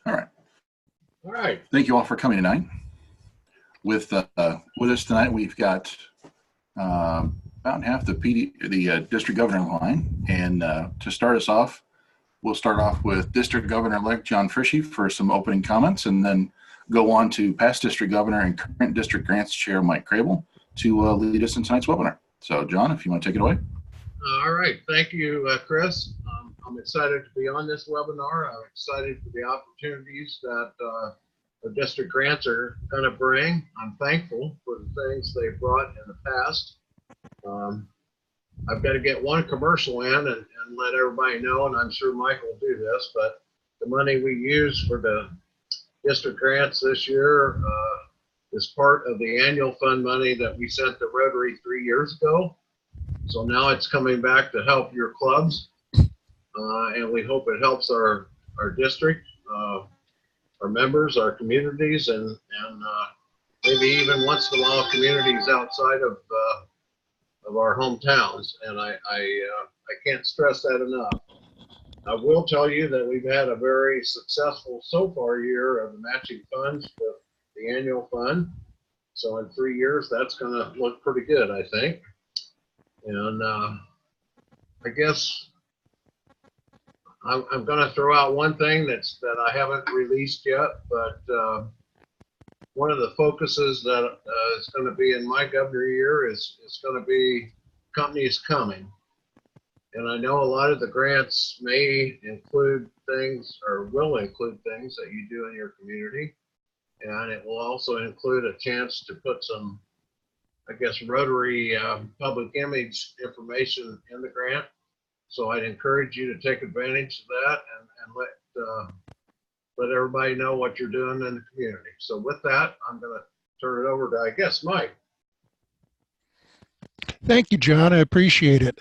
All right. All right. Thank you all for coming tonight. With us tonight, we've got about half the district governor line. And to start us off, we'll start off with District Governor-elect John Frisch for some opening comments, and then go on to past District Governor and current District Grants Chair Mike Crable to lead us in tonight's webinar. So, John, if you want to take it away. All right. Thank you, Chris. I'm excited to be on this webinar. I'm excited for the opportunities that the district grants are going to bring. I'm thankful for the things they've brought in the past. I've got to get one commercial in and let everybody know, and I'm sure Mike will do this, but the money we use for the district grants this year is part of the annual fund money that we sent to Rotary 3 years ago. So now it's coming back to help your clubs, and we hope it helps our district, our members, our communities, and maybe even once in a while communities outside of our hometowns. And I can't stress that enough. I will tell you that we've had a very successful so far year of the matching funds for the annual fund. So in 3 years, that's going to look pretty good, I think. And I guess I'm going to throw out one thing that I haven't released yet, but one of the focuses that is going to be in my governor year is going to be companies coming. And I know a lot of the grants may include things, or will include things that you do in your community. And it will also include a chance to put some, I guess, Rotary public image information in the grant. So I'd encourage you to take advantage of that and let everybody know what you're doing in the community. So with that, I'm going to turn it over to, I guess, Mike. Thank you, John. I appreciate it.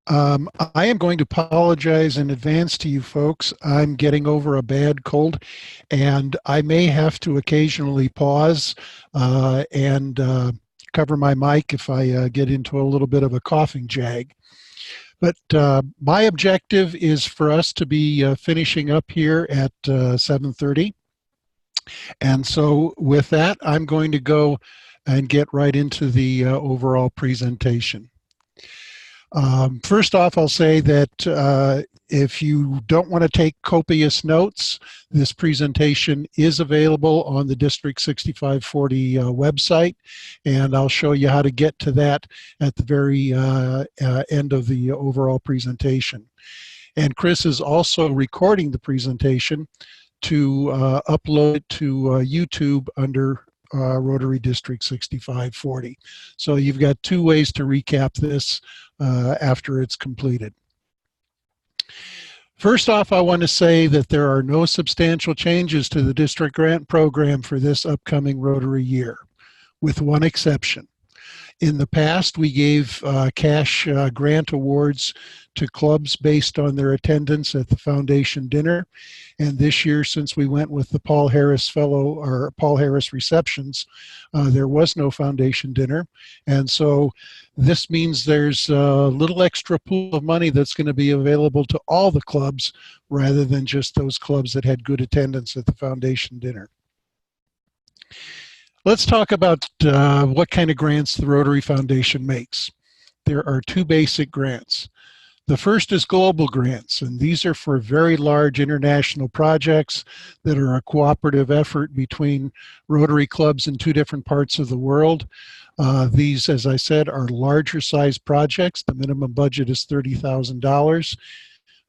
I am going to apologize in advance to you folks. I'm getting over a bad cold, and I may have to occasionally pause and cover my mic if I get into a little bit of a coughing jag. But my objective is for us to be finishing up here at 7:30. And so with that, I'm going to go and get right into the overall presentation. First off, I'll say that if you don't want to take copious notes, this presentation is available on the District 6540 website, and I'll show you how to get to that at the very end of the overall presentation. And Chris is also recording the presentation to upload it to YouTube under Rotary District 6540. So you've got two ways to recap this after it's completed. First off, I want to say that there are no substantial changes to the district grant program for this upcoming Rotary year, with one exception. In the past, we gave cash grant awards to clubs based on their attendance at the foundation dinner. And this year, since we went with the Paul Harris receptions, there was no foundation dinner. And so this means there's a little extra pool of money that's going to be available to all the clubs rather than just those clubs that had good attendance at the foundation dinner. Let's talk about what kind of grants the Rotary Foundation makes. There are two basic grants. The first is global grants, and these are for very large international projects that are a cooperative effort between Rotary clubs in two different parts of the world. These, as I said, are larger size projects. The minimum budget is $30,000.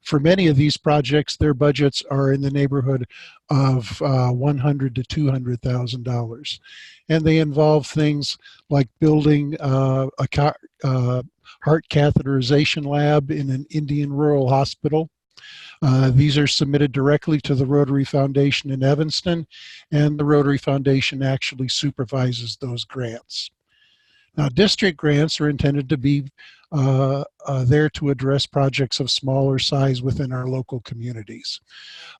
For many of these projects, their budgets are in the neighborhood of $100,000 to $200,000. And they involve things like building a heart catheterization lab in an Indian rural hospital. These are submitted directly to the Rotary Foundation in Evanston, and the Rotary Foundation actually supervises those grants. Now, district grants are intended to be there to address projects of smaller size within our local communities.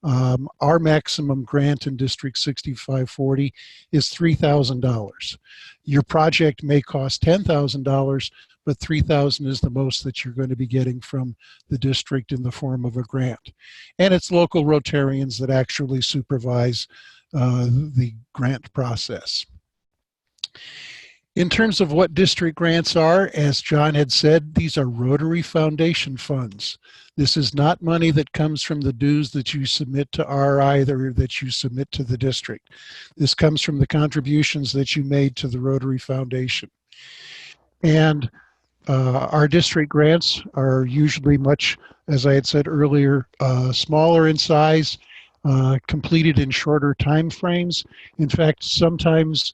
Our maximum grant in District 6540 is $3,000. Your project may cost $10,000, but $3,000 is the most that you're going to be getting from the district in the form of a grant. And it's local Rotarians that actually supervise the grant process. In terms of what district grants are, as John had said, these are Rotary Foundation funds. This is not money that comes from the dues that you submit to RI or that you submit to the district. This comes from the contributions that you made to the Rotary Foundation. And our district grants are usually much, as I had said earlier, smaller in size, completed in shorter time frames. In fact, sometimes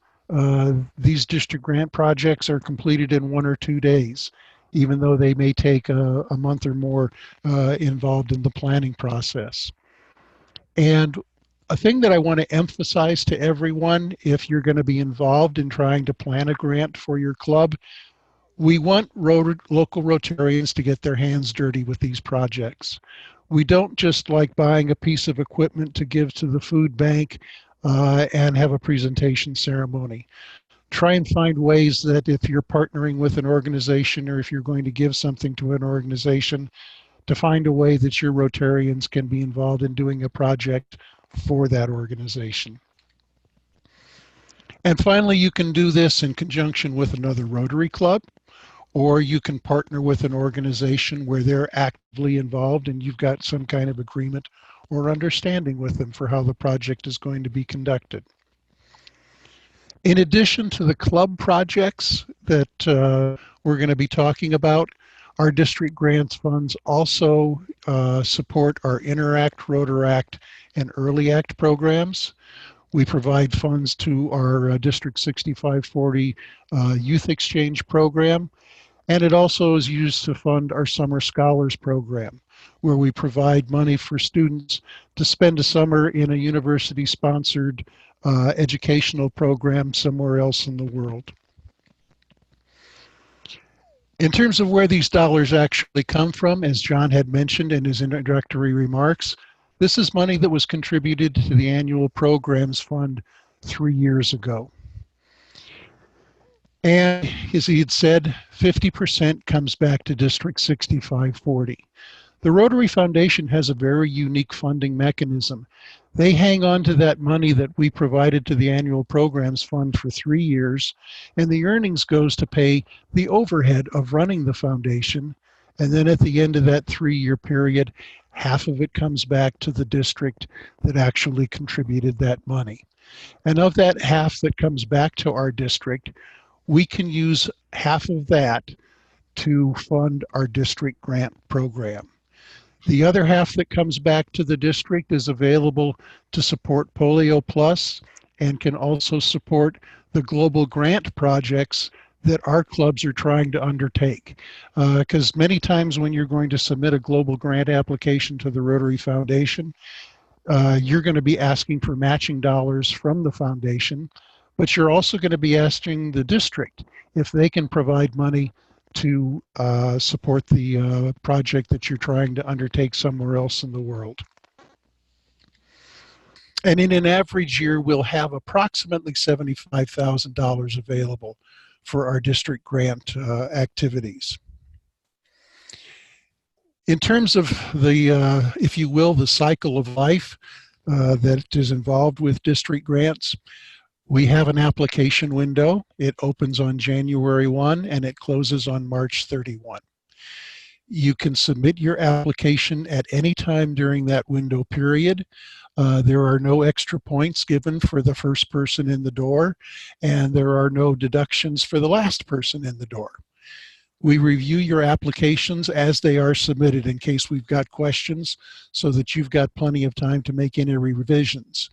these district grant projects are completed in 1 or 2 days, even though they may take a month or more involved in the planning process. And a thing that I want to emphasize to everyone, if you're going to be involved in trying to plan a grant for your club, we want local Rotarians to get their hands dirty with these projects. We don't just like buying a piece of equipment to give to the food bank and have a presentation ceremony. Try and find ways that if you're partnering with an organization or if you're going to give something to an organization, to find a way that your Rotarians can be involved in doing a project for that organization. And finally, you can do this in conjunction with another Rotary Club, or you can partner with an organization where they're actively involved and you've got some kind of agreement or understanding with them for how the project is going to be conducted. In addition to the club projects that we're going to be talking about, our district grants funds also support our Interact, Rotaract, and Early Act programs. We provide funds to our District 6540 Youth Exchange program, and it also is used to fund our Summer Scholars program, where we provide money for students to spend a summer in a university-sponsored educational program somewhere else in the world. In terms of where these dollars actually come from, as John had mentioned in his introductory remarks, this is money that was contributed to the annual programs fund 3 years ago. And as he had said, 50% comes back to District 6540. The Rotary Foundation has a very unique funding mechanism. They hang on to that money that we provided to the annual programs fund for 3 years, and the earnings goes to pay the overhead of running the foundation. And then at the end of that 3-year period, half of it comes back to the district that actually contributed that money. And of that half that comes back to our district, we can use half of that to fund our district grant program. The other half that comes back to the district is available to support Polio Plus and can also support the global grant projects that our clubs are trying to undertake. Because many times when you're going to submit a global grant application to the Rotary Foundation, you're going to be asking for matching dollars from the foundation, but you're also going to be asking the district if they can provide money to support the project that you're trying to undertake somewhere else in the world. And in an average year, we'll have approximately $75,000 available for our district grant activities. In terms of the, if you will, the cycle of life that is involved with district grants, we have an application window. It opens on January 1 and it closes on March 31. You can submit your application at any time during that window period. There are no extra points given for the first person in the door, and there are no deductions for the last person in the door. We review your applications as they are submitted in case we've got questions, so that you've got plenty of time to make any revisions.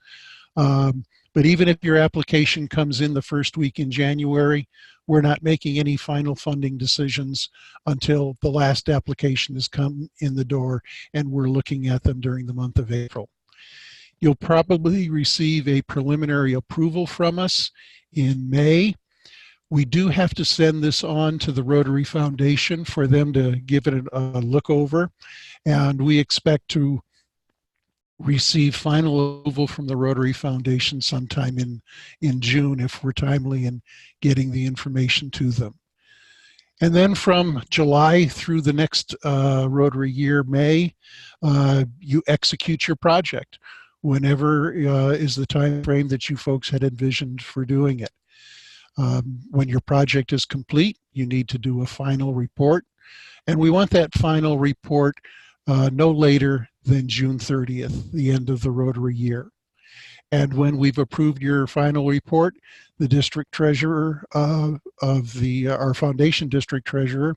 But even if your application comes in the first week in January, we're not making any final funding decisions until the last application has come in the door, and we're looking at them during the month of April. You'll probably receive a preliminary approval from us in May. We do have to send this on to the Rotary Foundation for them to give it a look over, and we expect to receive final approval from the Rotary Foundation sometime in June if we're timely in getting the information to them. And then from July through the next Rotary year, May, you execute your project whenever is the time frame that you folks had envisioned for doing it. When your project is complete, you need to do a final report. And we want that final report no later than June 30th, the end of the Rotary year. And when we've approved your final report, the district treasurer our foundation district treasurer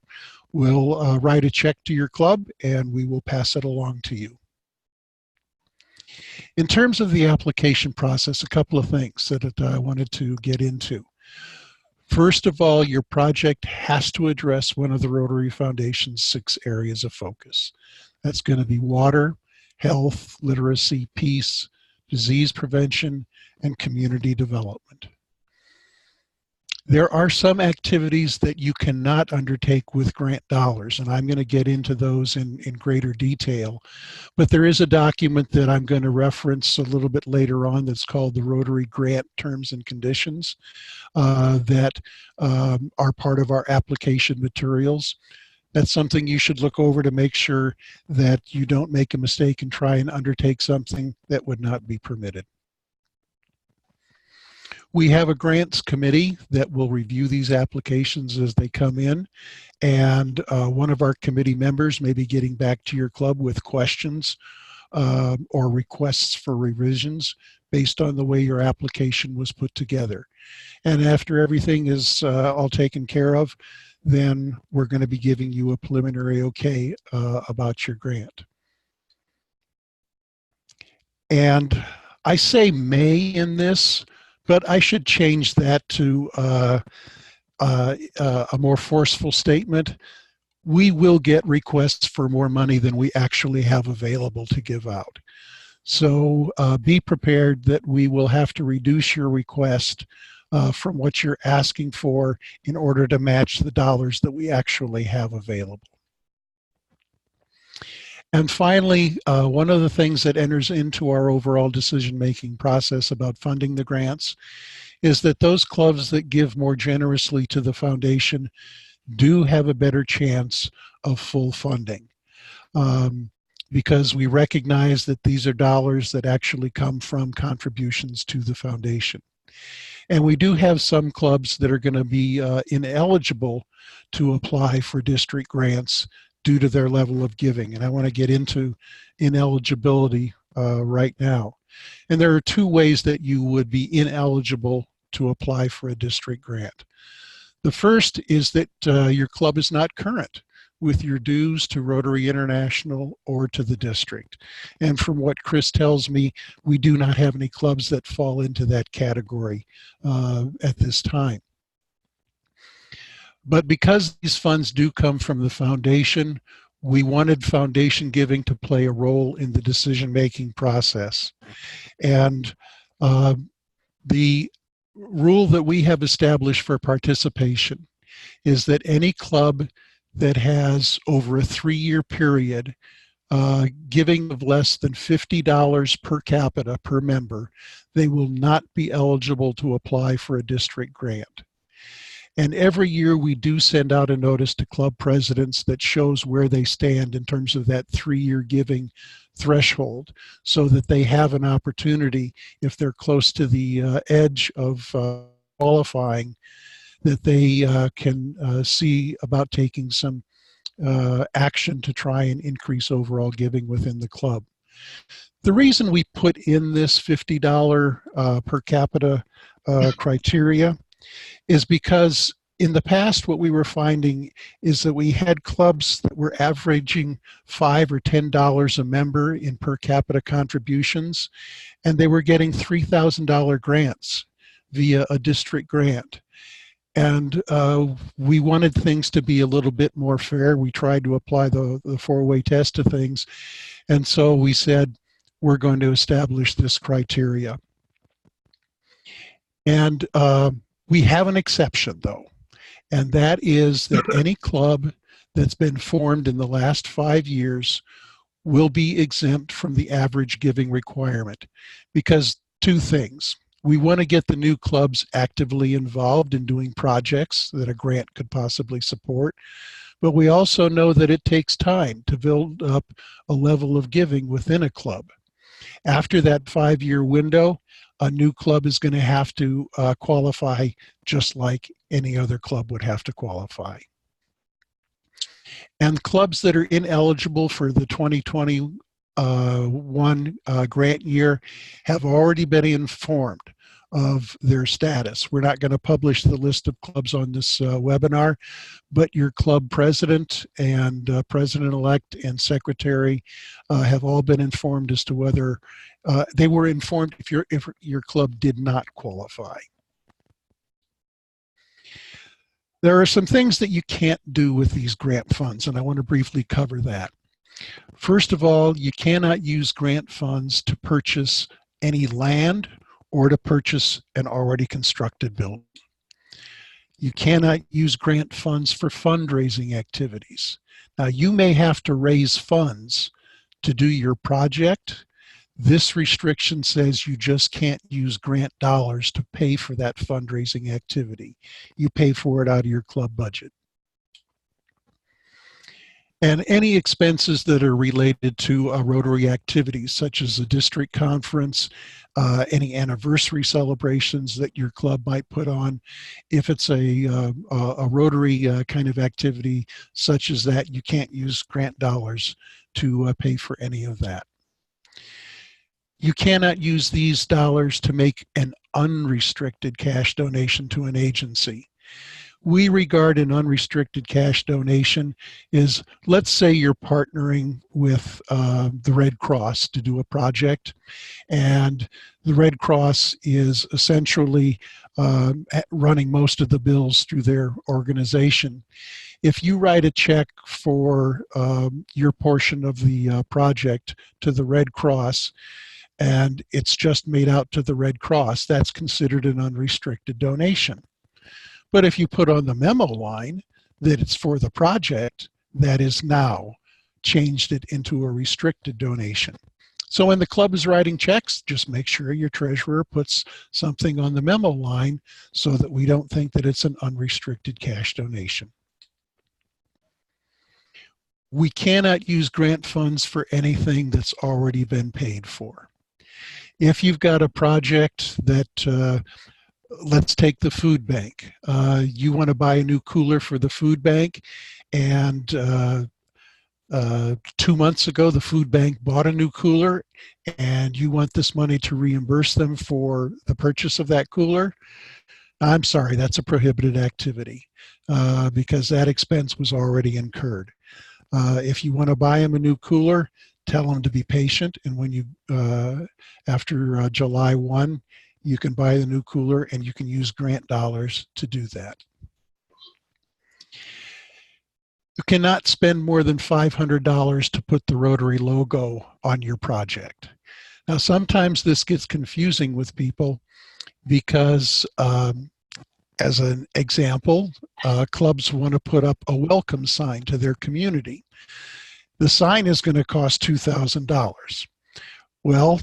will write a check to your club, and we will pass it along to you. In terms of the application process, a couple of things that I wanted to get into. First of all, your project has to address one of the Rotary Foundation's 6 areas of focus. That's going to be water, health, literacy, peace, disease prevention, and community development. There are some activities that you cannot undertake with grant dollars, and I'm going to get into those in greater detail. But there is a document that I'm going to reference a little bit later on that's called the Rotary Grant Terms and Conditions that are part of our application materials. That's something you should look over to make sure that you don't make a mistake and try and undertake something that would not be permitted. We have a grants committee that will review these applications as they come in, and one of our committee members may be getting back to your club with questions or requests for revisions based on the way your application was put together. And after everything is all taken care of, then we're going to be giving you a preliminary okay about your grant. And I say may in this, but I should change that to a more forceful statement. We will get requests for more money than we actually have available to give out. So be prepared that we will have to reduce your request from what you're asking for in order to match the dollars that we actually have available. And finally, one of the things that enters into our overall decision-making process about funding the grants is that those clubs that give more generously to the foundation do have a better chance of full funding. Because we recognize that these are dollars that actually come from contributions to the foundation. And we do have some clubs that are going to be ineligible to apply for district grants due to their level of giving. And I want to get into ineligibility right now. And there are 2 ways that you would be ineligible to apply for a district grant. The first is that your club is not current with your dues to Rotary International or to the district. And from what Chris tells me, we do not have any clubs that fall into that category at this time. But because these funds do come from the foundation, we wanted foundation giving to play a role in the decision-making process. And the rule that we have established for participation is that any club that has over a 3-year period giving of less than $50 per capita per member, they will not be eligible to apply for a district grant. And every year we do send out a notice to club presidents that shows where they stand in terms of that 3-year giving threshold, so that they have an opportunity, if they're close to the edge of qualifying, that they can see about taking some action to try and increase overall giving within the club. The reason we put in this $50 per capita criteria is because in the past what we were finding is that we had clubs that were averaging $5 or $10 a member in per capita contributions, and they were getting $3,000 grants via a district grant. And we wanted things to be a little bit more fair. We tried to apply the 4-way test to things. And so we said, we're going to establish this criteria. And We have an exception though, and that is that any club that's been formed in the last 5 years will be exempt from the average giving requirement, because two things. We want to get the new clubs actively involved in doing projects that a grant could possibly support, but we also know that it takes time to build up a level of giving within a club. After that 5-year window, a new club is going to have to qualify just like any other club would have to qualify. And clubs that are ineligible for the 2021 grant year have already been informed of their status. We're not going to publish the list of clubs on this webinar, but your club president and president-elect and secretary have all been informed as to whether they were informed if your club did not qualify. There are some things that you can't do with these grant funds, and I want to briefly cover that. First of all, you cannot use grant funds to purchase any land or to purchase an already constructed building. You cannot use grant funds for fundraising activities. Now, you may have to raise funds to do your project. This restriction says you just can't use grant dollars to pay for that fundraising activity. You pay for it out of your club budget. And any expenses that are related to Rotary activities, such as a district conference, any anniversary celebrations that your club might put on, if it's a Rotary kind of activity such as that, you can't use grant dollars to pay for any of that. You cannot use these dollars to make an unrestricted cash donation to an agency. We regard an unrestricted cash donation is, let's say you're partnering with the Red Cross to do a project, and the Red Cross is essentially running most of the bills through their organization. If you write a check for your portion of the project to the Red Cross, and it's just made out to the Red Cross, that's considered an unrestricted donation. But if you put on the memo line that it's for the project, that is now changed it into a restricted donation. So when the club is writing checks, just make sure your treasurer puts something on the memo line so that we don't think that it's an unrestricted cash donation. We cannot use grant funds for anything that's already been paid for. If you've got a project that, let's take the food bank. You want to buy a new cooler for the food bank, and 2 months ago the food bank bought a new cooler, and you want this money to reimburse them for the purchase of that cooler. I'm sorry, that's a prohibited activity because that expense was already incurred. If you want to buy them a new cooler, tell them to be patient, and when you after July 1, you can buy the new cooler, and you can use grant dollars to do that. You cannot spend more than $500 to put the Rotary logo on your project. Now, sometimes this gets confusing with people because, as an example, clubs want to put up a welcome sign to their community. The sign is going to cost $2,000. Well,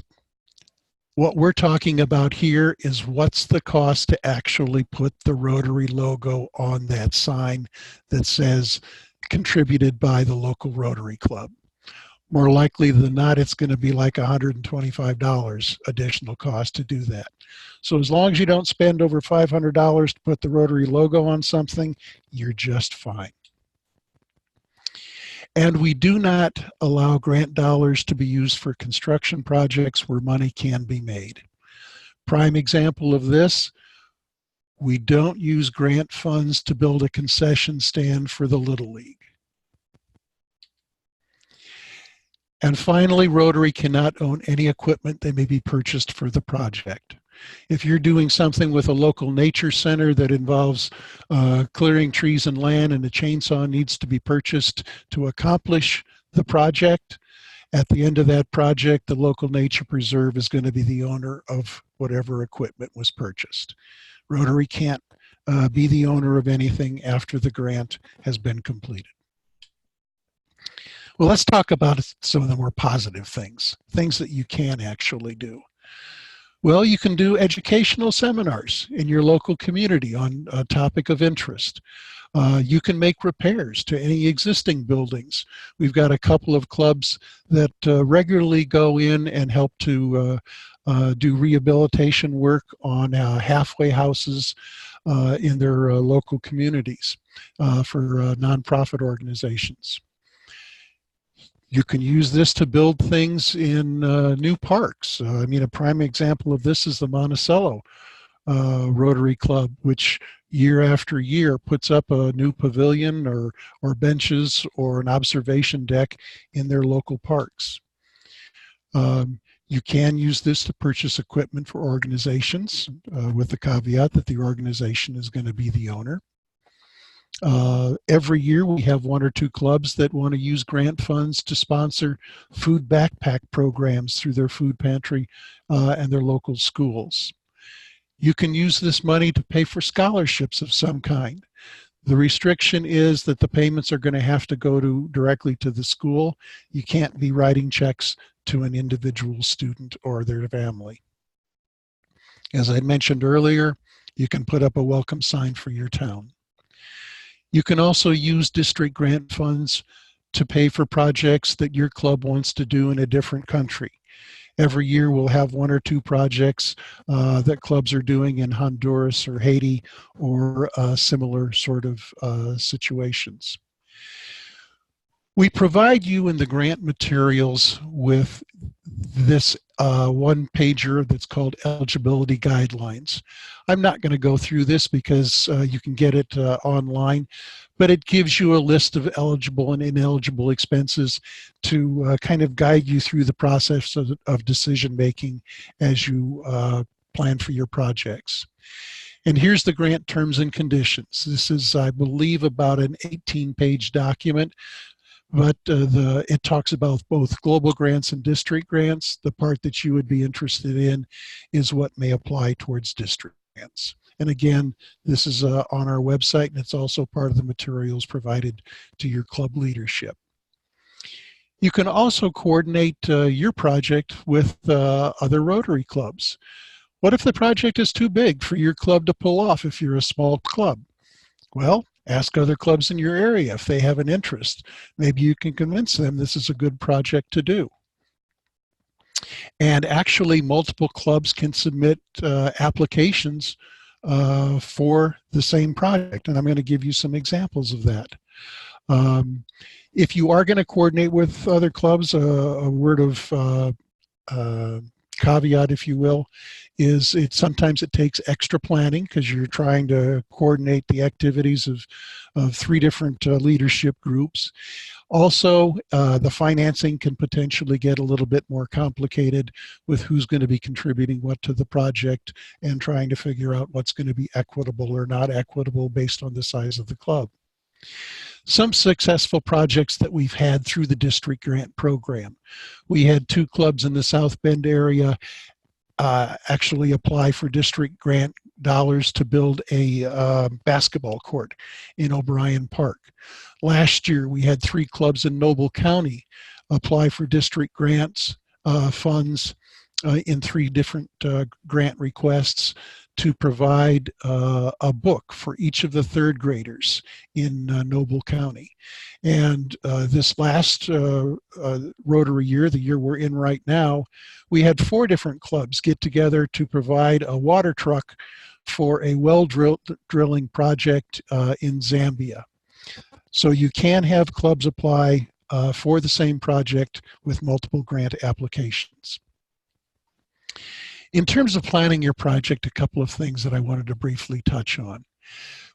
what we're talking about here is what's the cost to actually put the Rotary logo on that sign that says contributed by the local Rotary Club. More likely than not, it's going to be like $125 additional cost to do that. So as long as you don't spend over $500 to put the Rotary logo on something, you're just fine. And we do not allow grant dollars to be used for construction projects where money can be made. Prime example of this, we don't use grant funds to build a concession stand for the Little League. And finally, Rotary cannot own any equipment that may be purchased for the project. If you're doing something with a local nature center that involves clearing trees and land, and a chainsaw needs to be purchased to accomplish the project, at the end of that project, the local nature preserve is going to be the owner of whatever equipment was purchased. Rotary can't be the owner of anything after the grant has been completed. Well, let's talk about some of the more positive things that you can actually do. Well, you can do educational seminars in your local community on a topic of interest. You can make repairs to any existing buildings. We've got a couple of clubs that regularly go in and help to do rehabilitation work on halfway houses in their local communities for nonprofit organizations. You can use this to build things in new parks. I mean, a prime example of this is the Monticello Rotary Club, which year after year puts up a new pavilion or benches or an observation deck in their local parks. You can use this to purchase equipment for organizations with the caveat that the organization is going to be the owner. Every year we have 1 or 2 clubs that want to use grant funds to sponsor food backpack programs through their food pantry and their local schools. You can use this money to pay for scholarships of some kind. The restriction is that the payments are going to have to go directly to the school. You can't be writing checks to an individual student or their family. As I mentioned earlier, you can put up a welcome sign for your town. You can also use district grant funds to pay for projects that your club wants to do in a different country. Every year we'll have 1 or 2 projects that clubs are doing in Honduras or Haiti or similar sort of situations. We provide you in the grant materials with this one-pager that's called Eligibility Guidelines. I'm not going to go through this because you can get it online, but it gives you a list of eligible and ineligible expenses to kind of guide you through the process of decision-making as you plan for your projects. And here's the grant terms and conditions. This is, I believe, about an 18-page document. But it talks about both global grants and district grants. The part that you would be interested in is what may apply towards district grants. And again, this is on our website, and it's also part of the materials provided to your club leadership. You can also coordinate your project with other Rotary clubs. What if the project is too big for your club to pull off if you're a small club? Well, ask other clubs in your area if they have an interest. Maybe you can convince them this is a good project to do. And actually, multiple clubs can submit applications for the same project. And I'm going to give you some examples of that. If you are going to coordinate with other clubs, a word of caveat, if you will, is sometimes it takes extra planning because you're trying to coordinate the activities of 3 different leadership groups. Also, the financing can potentially get a little bit more complicated with who's going to be contributing what to the project and trying to figure out what's going to be equitable or not equitable based on the size of the club. Some successful projects that we've had through the district grant program. We had 2 clubs in the South Bend area actually apply for district grant dollars to build a basketball court in O'Brien Park. Last year, we had 3 clubs in Noble County apply for district grants funds in 3 different grant requests to provide a book for each of the 3rd graders in Noble County. And this last Rotary year, the year we're in right now, we had 4 different clubs get together to provide a water truck for a well drilling project in Zambia. So you can have clubs apply for the same project with multiple grant applications. In terms of planning your project, a couple of things that I wanted to briefly touch on.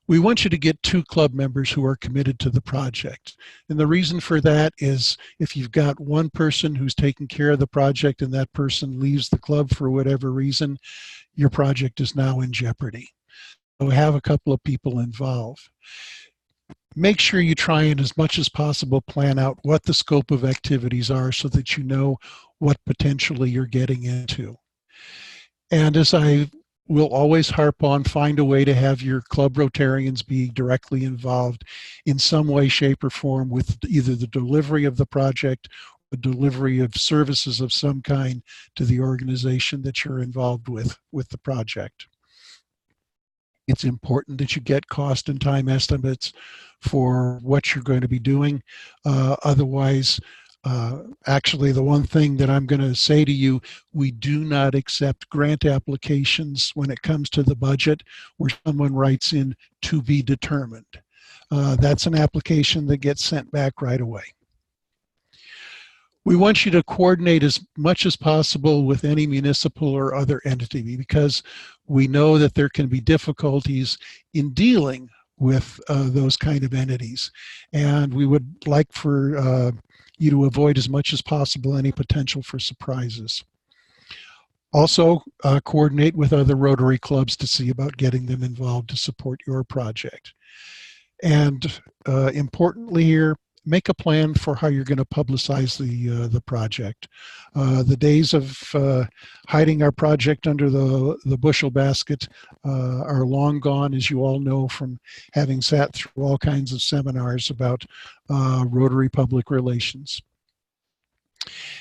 We want you to get 2 club members who are committed to the project. And the reason for that is if you've got one person who's taking care of the project and that person leaves the club for whatever reason, your project is now in jeopardy. So have a couple of people involved. Make sure you try and as much as possible plan out what the scope of activities are so that you know what potentially you're getting into. And as I we'll always harp on find a way to have your club Rotarians be directly involved in some way, shape, or form with either the delivery of the project or delivery of services of some kind to the organization that you're involved with the project. It's important that you get cost and time estimates for what you're going to be doing. Otherwise, actually, the one thing that I'm going to say to you, we do not accept grant applications when it comes to the budget where someone writes in "to be determined." That's an application that gets sent back right away. We want you to coordinate as much as possible with any municipal or other entity because we know that there can be difficulties in dealing with those kind of entities. And we would like for you to avoid as much as possible any potential for surprises. Also, coordinate with other Rotary clubs to see about getting them involved to support your project. And importantly here, make a plan for how you're going to publicize the project. The days of hiding our project under the bushel basket are long gone, as you all know from having sat through all kinds of seminars about Rotary public relations.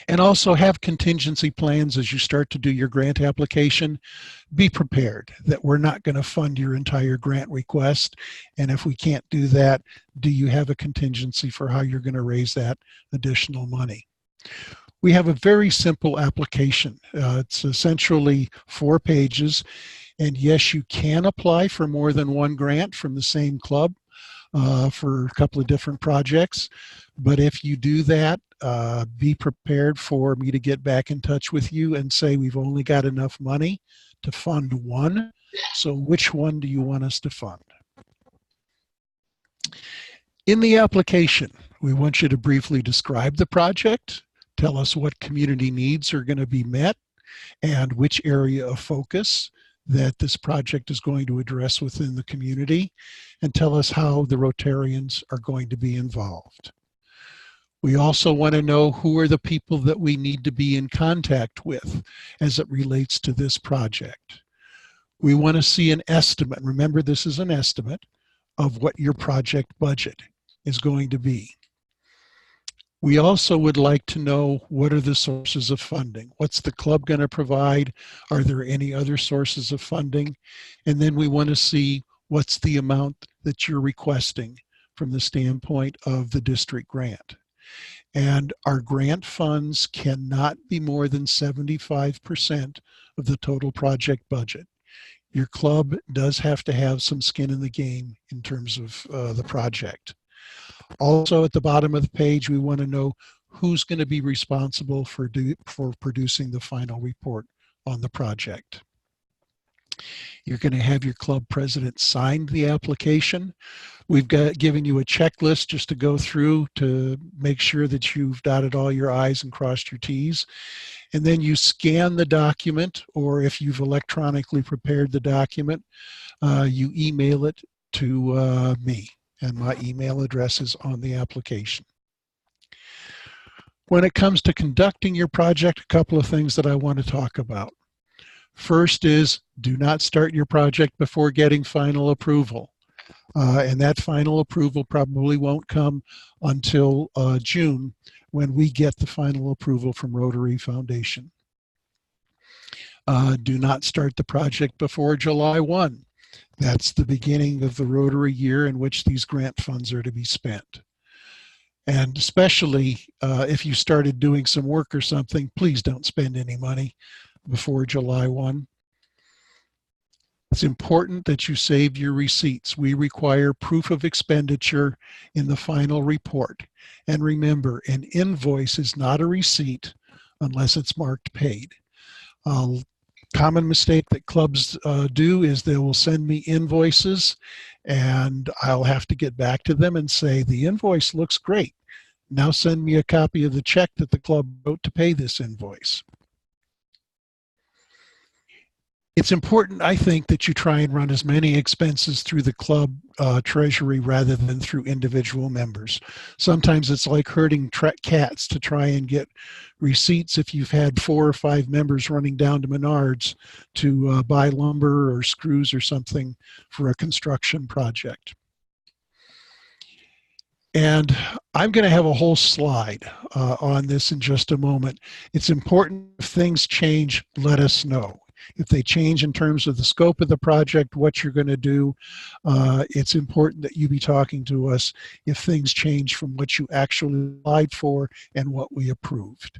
And also have contingency plans as you start to do your grant application. Be prepared that we're not going to fund your entire grant request. And if we can't do that, do you have a contingency for how you're going to raise that additional money? We have a very simple application. It's essentially 4 pages. And yes, you can apply for more than one grant from the same club for a couple of different projects. But if you do that, be prepared for me to get back in touch with you and say we've only got enough money to fund one. So which one do you want us to fund? In the application, we want you to briefly describe the project, tell us what community needs are going to be met, and which area of focus that this project is going to address within the community, and tell us how the Rotarians are going to be involved. We also want to know who are the people that we need to be in contact with as it relates to this project. We want to see an estimate. Remember, this is an estimate of what your project budget is going to be. We also would like to know what are the sources of funding. What's the club going to provide? Are there any other sources of funding? And then we want to see what's the amount that you're requesting from the standpoint of the district grant. And our grant funds cannot be more than 75% of the total project budget. Your club does have to have some skin in the game in terms of the project. Also, at the bottom of the page, we want to know who's going to be responsible for producing the final report on the project. You're going to have your club president sign the application. We've given you a checklist just to go through to make sure that you've dotted all your I's and crossed your T's. And then you scan the document, or if you've electronically prepared the document, you email it to me. And my email address is on the application. When it comes to conducting your project, a couple of things that I want to talk about. First is, do not start your project before getting final approval. And that final approval probably won't come until June, when we get the final approval from Rotary Foundation. Do not start the project before July 1. That's the beginning of the Rotary year in which these grant funds are to be spent. And especially if you started doing some work or something, please don't spend any money before July 1. It's important that you save your receipts. We require proof of expenditure in the final report. And remember, an invoice is not a receipt unless it's marked paid. Common mistake that clubs do is they will send me invoices and I'll have to get back to them and say, the invoice looks great. Now send me a copy of the check that the club wrote to pay this invoice. It's important, I think, that you try and run as many expenses through the club treasury rather than through individual members. Sometimes it's like herding cats to try and get receipts if you've had 4 or 5 members running down to Menards to buy lumber or screws or something for a construction project. And I'm going to have a whole slide on this in just a moment. It's important if things change, let us know. If they change in terms of the scope of the project, what you're going to do, it's important that you be talking to us if things change from what you actually applied for and what we approved.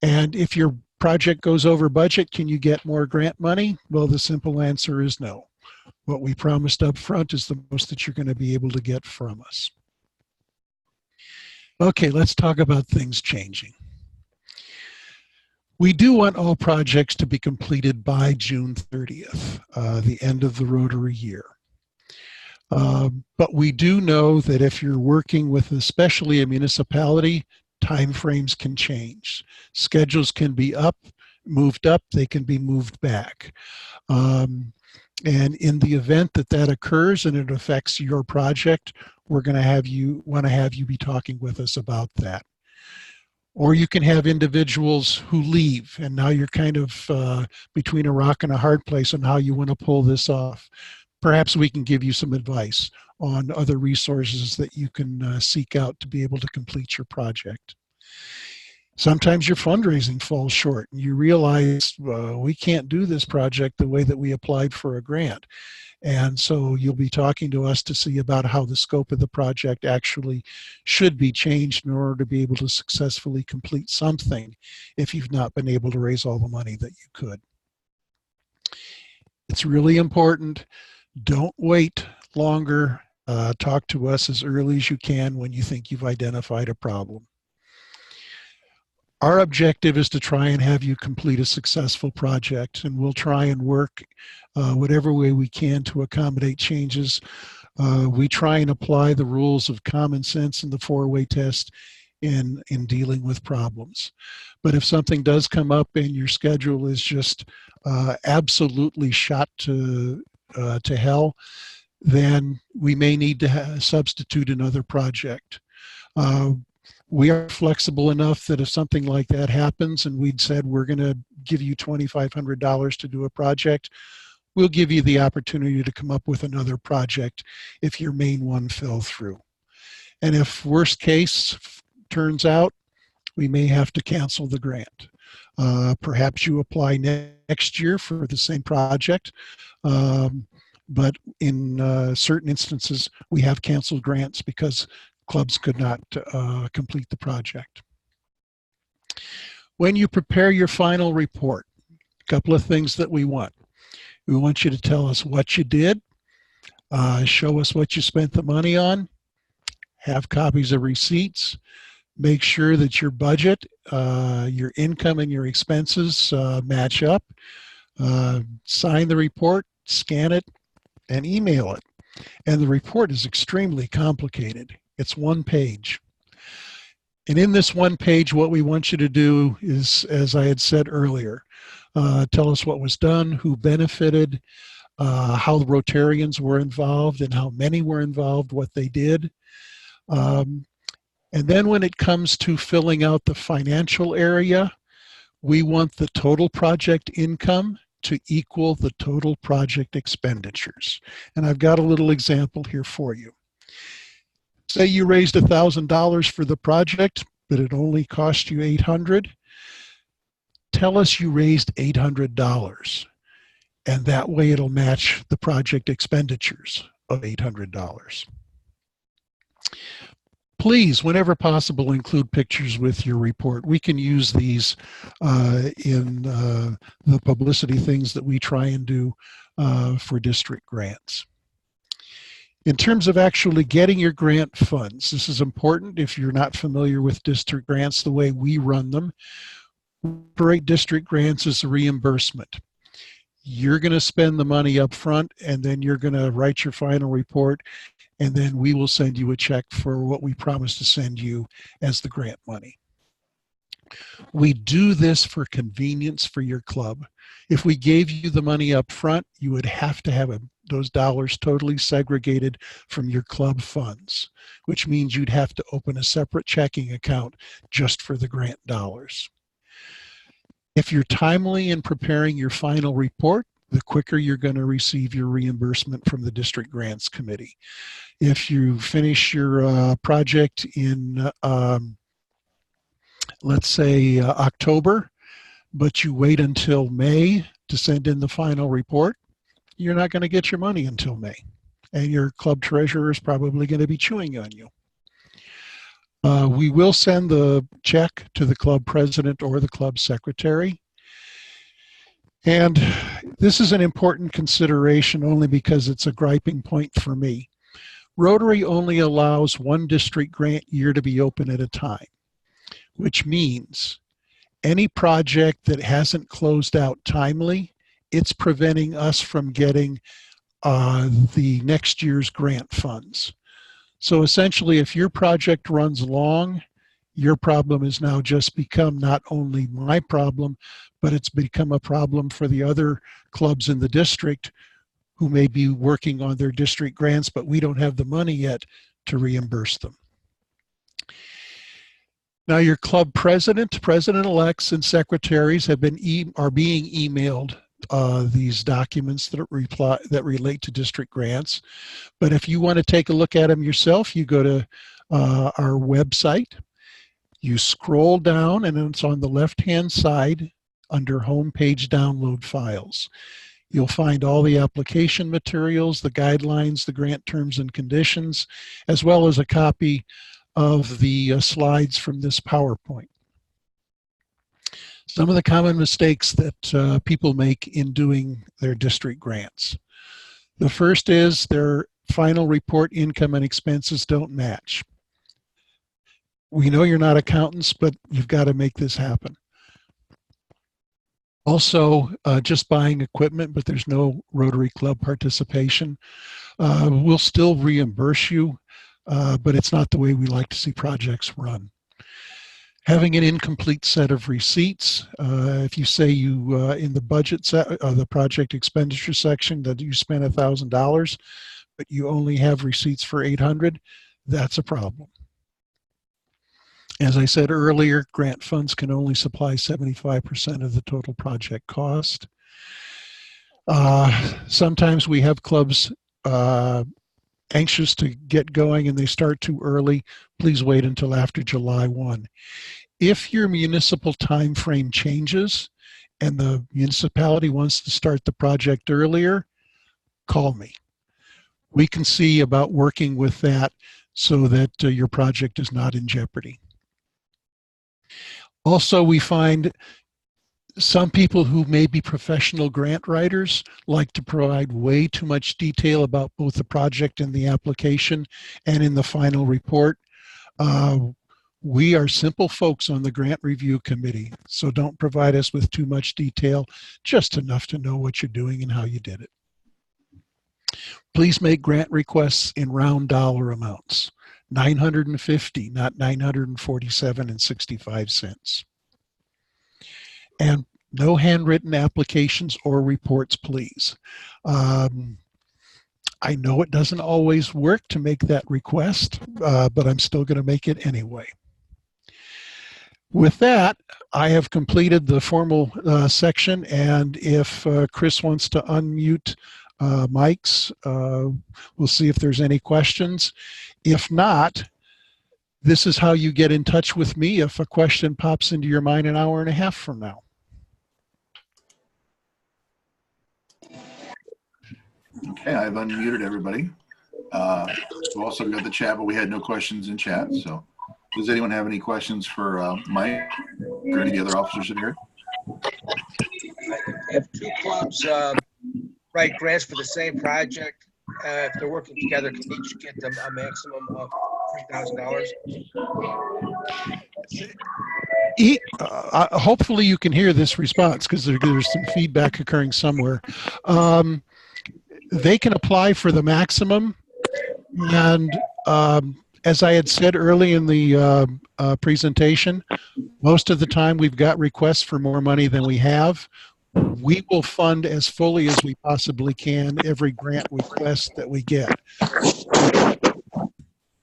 And if your project goes over budget, can you get more grant money? Well, the simple answer is no. What we promised up front is the most that you're going to be able to get from us. Okay, let's talk about things changing. We do want all projects to be completed by June 30th, the end of the Rotary year. But we do know that if you're working with especially a municipality, timeframes can change. Schedules can be moved up, they can be moved back. And in the event that that occurs and it affects your project, we're going to want to have you be talking with us about that. Or you can have individuals who leave, and now you're kind of between a rock and a hard place on how you want to pull this off. Perhaps we can give you some advice on other resources that you can seek out to be able to complete your project. Sometimes your fundraising falls short and you realize we can't do this project the way that we applied for a grant. And so you'll be talking to us to see about how the scope of the project actually should be changed in order to be able to successfully complete something if you've not been able to raise all the money that you could. It's really important. Don't wait longer. Talk to us as early as you can when you think you've identified a problem. Our objective is to try and have you complete a successful project, and we'll try and work whatever way we can to accommodate changes. We try and apply the rules of common sense and the 4-way test in dealing with problems. But if something does come up and your schedule is just absolutely shot to hell, then we may need to substitute another project. We are flexible enough that if something like that happens and we'd said we're going to give you $2,500 to do a project, we'll give you the opportunity to come up with another project if your main one fell through. And if worst case turns out, we may have to cancel the grant. Perhaps you apply next year for the same project, but in certain instances, we have canceled grants because clubs could not complete the project. When you prepare your final report, a couple of things that we want. We want you to tell us what you did, show us what you spent the money on, have copies of receipts, make sure that your budget, your income and your expenses match up, sign the report, scan it, and email it. And the report is extremely complicated. It's 1 page. And in this 1 page, what we want you to do is, as I had said earlier, tell us what was done, who benefited, how the Rotarians were involved and how many were involved, what they did. And then when it comes to filling out the financial area, we want the total project income to equal the total project expenditures. And I've got a little example here for you. Say you raised $1,000 for the project, but it only cost you $800. Tell us you raised $800, and that way it'll match the project expenditures of $800. Please, whenever possible, include pictures with your report. We can use these in the publicity things that we try and do for district grants. In terms of actually getting your grant funds, this is important if you're not familiar with district grants the way we run them. We operate district grants as a reimbursement. You're going to spend the money up front, and then you're going to write your final report, and then we will send you a check for what we promised to send you as the grant money. We do this for convenience for your club. If we gave you the money up front, you would have to have those dollars totally segregated from your club funds, which means you'd have to open a separate checking account just for the grant dollars. If you're timely in preparing your final report, the quicker you're going to receive your reimbursement from the District Grants Committee. If you finish your project in, let's say, October, but you wait until May to send in the final report, you're not going to get your money until May. And your club treasurer is probably going to be chewing on you. We will send the check to the club president or the club secretary. And this is an important consideration only because it's a griping point for me. Rotary only allows one district grant year to be open at a time, which means any project that hasn't closed out timely, it's preventing us from getting the next year's grant funds. So essentially, if your project runs long, your problem has now just become not only my problem, but it's become a problem for the other clubs in the district who may be working on their district grants, but we don't have the money yet to reimburse them. Now, your club president, president-elects, and secretaries are being emailed these documents that relate to district grants. But if you want to take a look at them yourself, you go to our website. You scroll down, and it's on the left-hand side under Homepage Download Files. You'll find all the application materials, the guidelines, the grant terms and conditions, as well as a copy of the slides from this PowerPoint. Some of the common mistakes that people make in doing their district grants. The first is their final report income and expenses don't match. We know you're not accountants, but you've got to make this happen. Also, just buying equipment, but there's no Rotary Club participation. We'll still reimburse you, but it's not the way we like to see projects run. Having an incomplete set of receipts. If you say you, in the budget, the project expenditure section, that you spent $1,000, but you only have receipts for $800, that's a problem. As I said earlier, grant funds can only supply 75% of the total project cost. Sometimes we have clubs anxious to get going and they start too early. Please wait until after July 1. If your municipal time frame changes and the municipality wants to start the project earlier, call me. We can see about working with that so that your project is not in jeopardy. Also, we find some people who may be professional grant writers like to provide way too much detail about both the project and the application and in the final report. We are simple folks on the grant review committee, so don't provide us with too much detail, just enough to know what you're doing and how you did it. Please make grant requests in round dollar amounts. 950, not 947.65 cents. And no handwritten applications or reports, please. I know it doesn't always work to make that request, but I'm still going to make it anyway. With that, I have completed the formal section, and if Chris wants to unmute mics, we'll see if there's any questions. If not, this is how you get in touch with me if a question pops into your mind an hour and a half from now. Okay, I've unmuted everybody. We also got the chat, but we had no questions in chat. So does anyone have any questions for Mike or any of the other officers in here? If two clubs write grants for the same project, if they're working together, can each get them a maximum of $3,000? Hopefully you can hear this response because there's some feedback occurring somewhere. They can apply for the maximum, and as I had said early in the presentation, most of the time we've got requests for more money than we have. We will fund as fully as we possibly can every grant request that we get.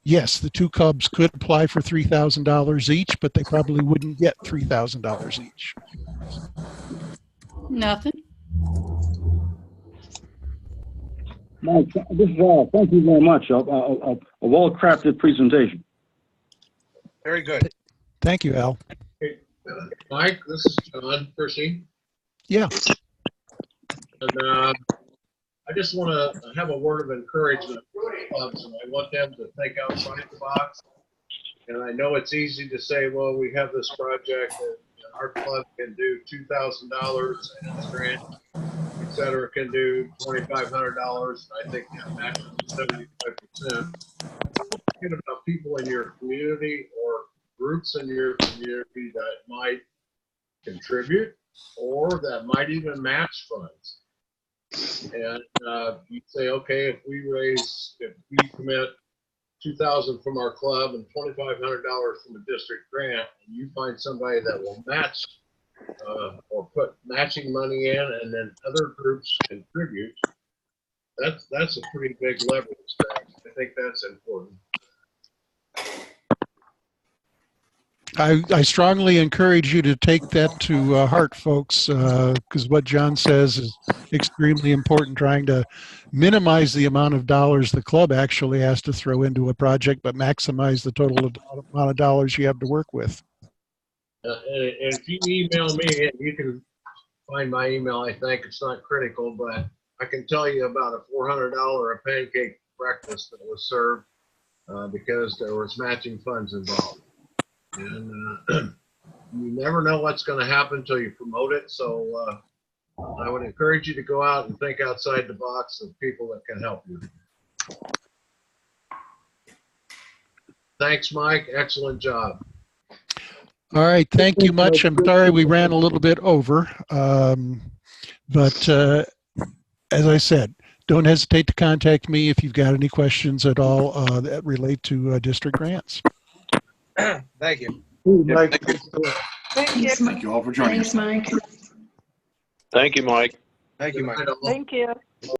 Yes, the two Cubs could apply for $3,000 each, but they probably wouldn't get $3,000 each. Nothing. Mike, this is Al. Thank you very much. A well-crafted presentation. Very good. Thank you, Al. Mike, this is John Percy. Yeah. And I just want to have a word of encouragement for the clubs, and I want them to think outside the box. And I know it's easy to say, well, we have this project that our club can do $2,000 and its grant, et cetera, can do $2,500. I think that matches 75%. Thinking about people in your community or groups in your community that might contribute or that might even match funds. And you say, okay, if we commit $2,000 from our club and $2,500 from a district grant, and you find somebody that will match or put matching money in, and then other groups contribute, that's a pretty big leverage. I think that's important. I strongly encourage you to take that to heart, folks, because what John says is extremely important, trying to minimize the amount of dollars the club actually has to throw into a project, but maximize the total amount of dollars you have to work with. And if you email me, and you can find my email, I think it's not critical, but I can tell you about a $400 a pancake breakfast that was served because there was matching funds involved. And you never know what's going to happen until you promote it. So I would encourage you to go out and think outside the box of people that can help you. Thanks, Mike. Excellent job. All right. Thank you much. I'm sorry we ran a little bit over. But as I said, don't hesitate to contact me if you've got any questions at all that relate to district grants. Thank you. Mike. Thank you. Thank you all for joining us. Thanks, Mike. Thank you, Mike. Thank you, Mike. Good night, all. Thank you.